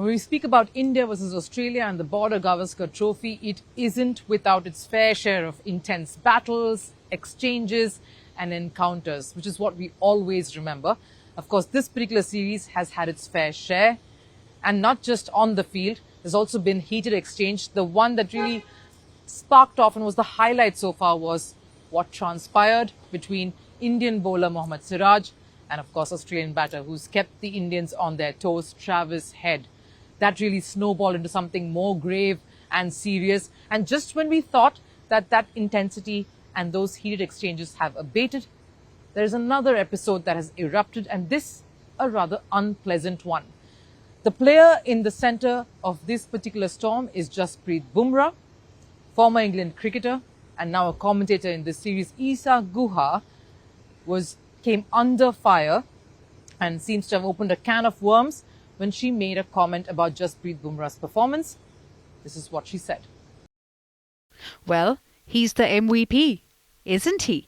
When we speak about India versus Australia and the Border-Gavaskar trophy, it isn't without its fair share of intense battles, exchanges and encounters, which is what we always remember. Of course, this particular series has had its fair share, and not just on the field. There's also been heated exchange. The one that really sparked off and was the highlight so far was what transpired between Indian bowler Mohammad Siraj and of course Australian batter who's kept the Indians on their toes, Travis Head. That really snowballed into something more grave and serious. And just when we thought that that intensity and those heated exchanges have abated, there is another episode that has erupted, and this a rather unpleasant one. The player in the centre of this particular storm is Jasprit Bumrah, former England cricketer and now a commentator in this series. Isa Guha came under fire and seems to have opened a can of worms when she made a comment about Jasprit Bumrah's performance. This is what she said. Well, he's the MVP, isn't he?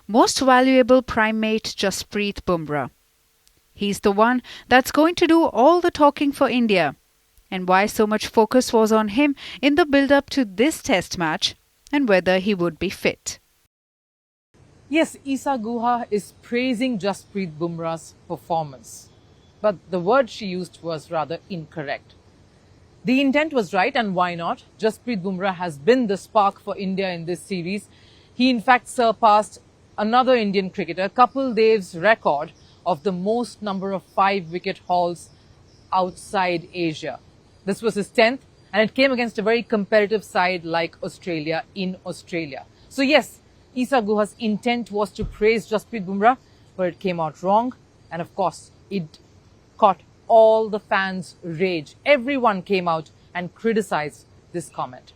Most valuable Primate Jasprit Bumrah. He's the one that's going to do all the talking for India. And why so much focus was on him in the build-up to this test match and whether he would be fit. Yes, Isa Guha is praising Jasprit Bumrah's performance. But the word she used was rather incorrect. The intent was right, and why not? Jasprit Bumrah has been the spark for India in this series. He in fact surpassed another Indian cricketer, Kapil Dev's record of the most number of 5-wicket hauls outside Asia. This was his 10th, and it came against a very competitive side like Australia in Australia. So yes, Isa Guha's intent was to praise Jasprit Bumrah, but it came out wrong. And of course, it caught all the fans' rage. Everyone came out and criticized this comment.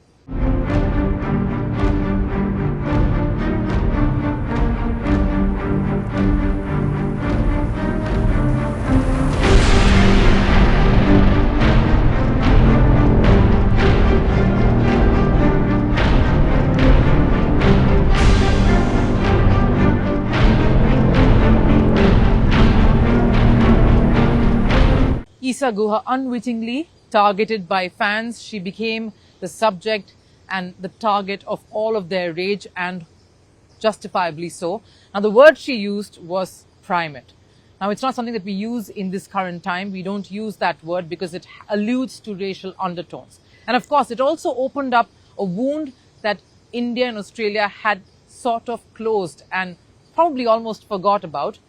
Isa Guha unwittingly targeted by fans. She became the subject and the target of all of their rage, and justifiably so. Now, the word she used was primate. Now, it's not something that we use in this current time. We don't use that word because it alludes to racial undertones. And of course, it also opened up a wound that India and Australia had sort of closed and probably almost forgot about.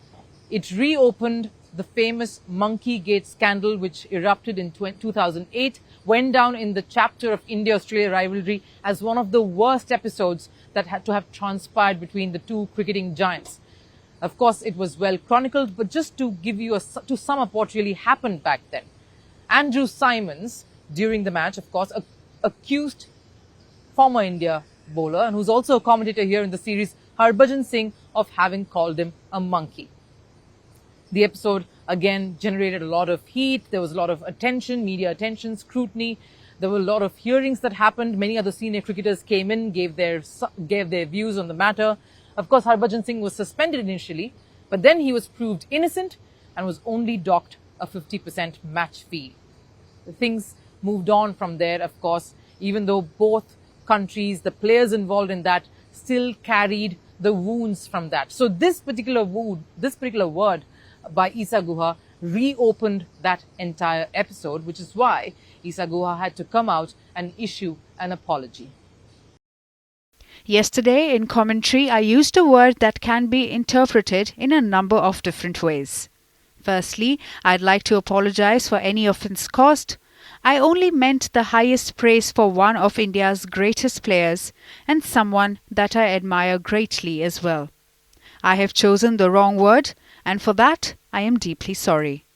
It reopened the famous monkeygate scandal, which erupted in 2008, went down in the chapter of India-Australia rivalry as one of the worst episodes that had to have transpired between the two cricketing giants. Of course, it was well chronicled, but just to give you to sum up what really happened back then. Andrew Symonds, during the match, of course, accused former India bowler, and who's also a commentator here in the series, Harbhajan Singh, of having called him a monkey. The episode, again, generated a lot of heat. There was a lot of attention, media attention, scrutiny. There were a lot of hearings that happened. Many other senior cricketers came in, gave their views on the matter. Of course, Harbhajan Singh was suspended initially, but then he was proved innocent and was only docked a 50% match fee. Things moved on from there, of course, even though both countries, the players involved in that, still carried the wounds from that. So this particular word by Isa Guha reopened that entire episode, which is why Isa Guha had to come out and issue an apology. Yesterday in commentary, I used a word that can be interpreted in a number of different ways. Firstly, I'd like to apologize for any offence caused. I only meant the highest praise for one of India's greatest players and someone that I admire greatly as well. I have chosen the wrong word, and for that, I am deeply sorry.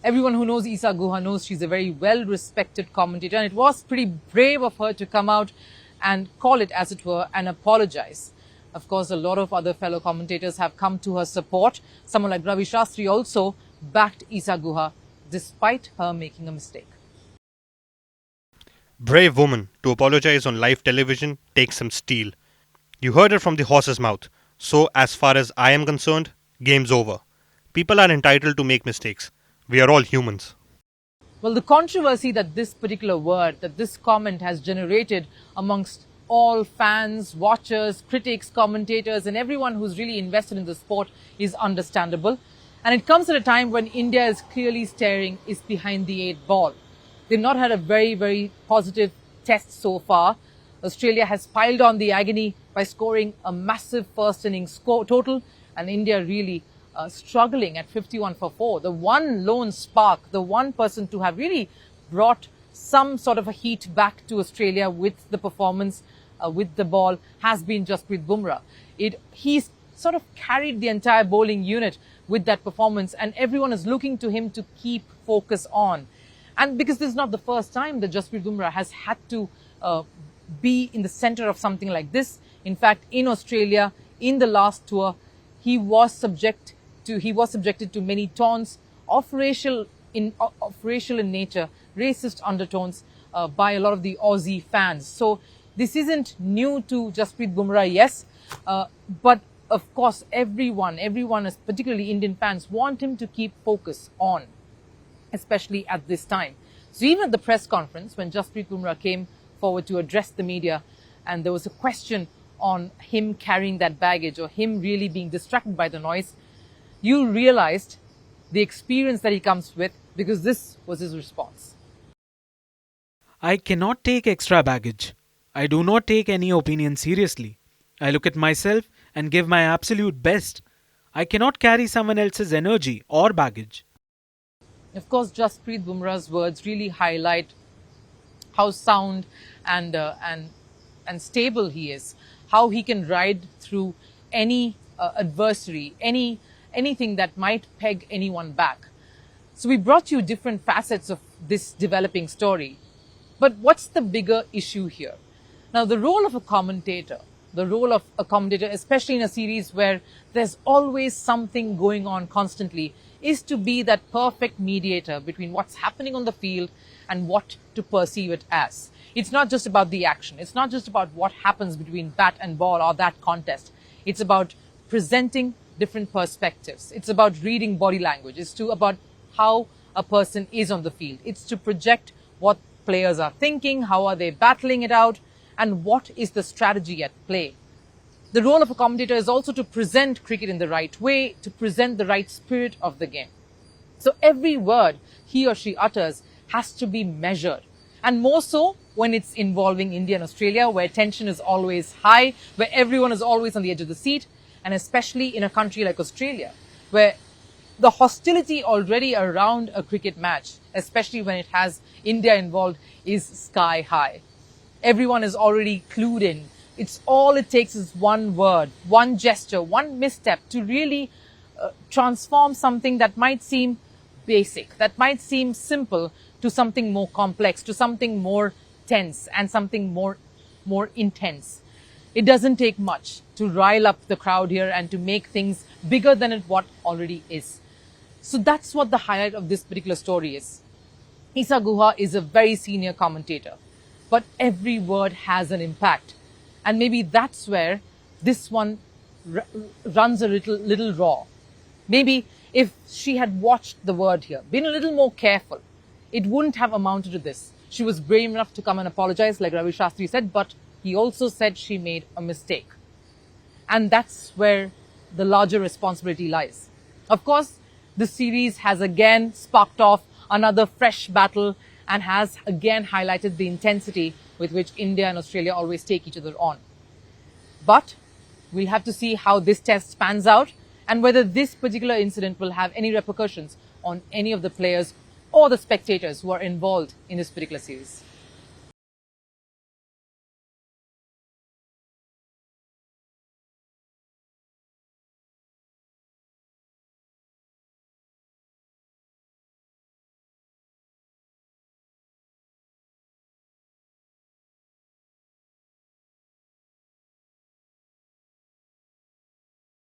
Everyone who knows Isa Guha knows she's a very well-respected commentator, and it was pretty brave of her to come out and call it, as it were, and apologize. Of course, a lot of other fellow commentators have come to her support. Someone like Ravi Shastri also backed Isa Guha despite her making a mistake. Brave woman to apologize on live television takes some steel. You heard it from the horse's mouth. So, as far as I am concerned, game's over. People are entitled to make mistakes. We are all humans. Well, the controversy that this particular word, that this comment has generated amongst all fans, watchers, critics, commentators, and everyone who's really invested in the sport is understandable. And it comes at a time when India is clearly is behind the 8 ball. They've not had a very, very positive test so far. Australia has piled on the agony by scoring a massive first innings score total, and India really struggling at 51 for 4. The one lone spark, the one person to have really brought some sort of a heat back to Australia with the performance, with the ball, has been Jasprit Bumrah. He's sort of carried the entire bowling unit with that performance, and everyone is looking to him to keep focus on. And because this is not the first time that Jasprit Bumrah has had to be in the center of something like this. In fact, in Australia, in the last tour, he was subjected to many taunts of racial in nature, racist undertones by a lot of the Aussie fans. So this isn't new to Jasprit Bumrah, yes, but of course everyone, particularly Indian fans, want him to keep focus on, especially at this time. So even at the press conference, when Jasprit Bumrah came forward to address the media, and there was a question on him carrying that baggage or him really being distracted by the noise, you realized the experience that he comes with, because this was his response. I cannot take extra baggage. I do not take any opinion seriously. I look at myself and give my absolute best. I cannot carry someone else's energy or baggage. Of course, Jasprit Bumrah's words really highlight how sound and stable he is, how he can ride through any adversary, anything that might peg anyone back. So we brought you different facets of this developing story. But what's the bigger issue here? Now, the role of a commentator, especially in a series where there's always something going on constantly, is to be that perfect mediator between what's happening on the field and what to perceive it as. It's not just about the action. It's not just about what happens between bat and ball or that contest. It's about presenting different perspectives. It's about reading body language. It's about how a person is on the field. It's to project what players are thinking, how are they battling it out, and what is the strategy at play. The role of a commentator is also to present cricket in the right way, to present the right spirit of the game. So every word he or she utters has to be measured. And more so when it's involving India and Australia, where tension is always high, where everyone is always on the edge of the seat, and especially in a country like Australia, where the hostility already around a cricket match, especially when it has India involved, is sky high. Everyone is already clued in. It takes is one word, one gesture, one misstep to really transform something that might seem basic, that might seem simple, to something more complex, to something more tense and something more intense. It doesn't take much to rile up the crowd here and to make things bigger than what already is. So that's what the highlight of this particular story is. Isa Guha is a very senior commentator, but every word has an impact. And maybe that's where this one runs a little raw. Maybe if she had watched the word here, been a little more careful, it wouldn't have amounted to this. She was brave enough to come and apologize, like Ravi Shastri said, but he also said she made a mistake. And that's where the larger responsibility lies. Of course, the series has again sparked off another fresh battle and has again highlighted the intensity with which India and Australia always take each other on. But we'll have to see how this test pans out and whether this particular incident will have any repercussions on any of the players or the spectators who are involved in this particular series.